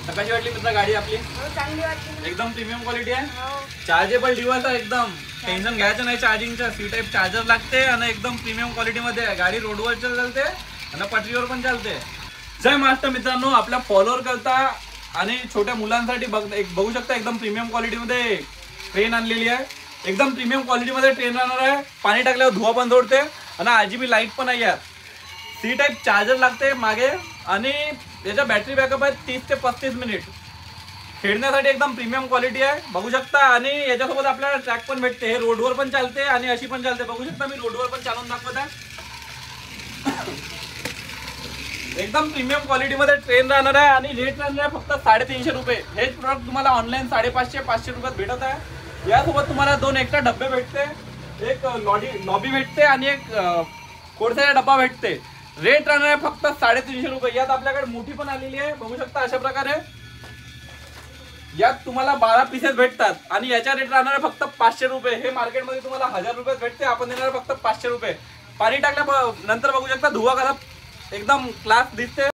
तर कशी वाटली मित्र गाडी आपली? चांगली वाटली. एकदम प्रीमियम क्वालिटी आहे. चार्जेबल डिव्हाइस आहे, एकदम टेन्शन घ्यायचं नाही चार्जिंगचं. सी टाईप चार्जर लागते आणि एकदम प्रीमियम क्वालिटी मध्ये आहे. गाडी रोडवर चालते आणि पटरीवर पण चालते. जय महाराष्ट्र मित्रांनो, आपल्या फॉलोअर करता आणि छोट्या मुलांसाठी बघू शकता एकदम प्रीमियम क्वालिटी मध्ये ट्रेन आणलेली आहे. एकदम प्रीमियम क्वालिटी मध्ये ट्रेन राहणार आहे. पाणी टाकल्यावर धुवा पण सोडते आणि RGB लाईट पण आहे यात. सी टाईप चार्जर लागते मागे आणि याचा बॅटरी बॅकअप आहे 30 ते 35 मिनिट. खेळण्यासाठी एकदम प्रीमियम क्वालिटी आहे बघू शकता. आणि याच्यासोबत आपल्याला ट्रॅक पण भेटते. हे रोडवर पण चालते आणि अशी पण चालते. बघू शकता मी रोडवर पण चालवून दाखवत आहे. एकदम प्रीमियम क्वालिटी मध्ये ट्रेन राहणार आहे आणि रेट राहणार आहे फक्त 350 रुपये. हेच प्रोडक्ट तुम्हाला ऑनलाईन 550-500 रुपयात भेटत आहे. यासोबत तुम्हाला 2 एक्स्ट्रा डब्बे भेटते, एक लॉबी भेटते आणि एक कोळसाचा डब्बा भेटते. रेट राहणार आहे फक्त 350 रुपये. यात आपल्याकडे मोठी पण आलेली आहे बघू शकता. अशा प्रकारे यात तुम्हाला 12 पीसेस भेटतात आणि याचा रेट राहणार आहे फक्त 500 रुपये. हे मार्केटमध्ये तुम्हाला 1000 रुपयात भेटते, आपण देणार फक्त 500 रुपये. पाणी टाकल्या नंतर बघू शकता धुवा कसा एकदम क्लास दिसते.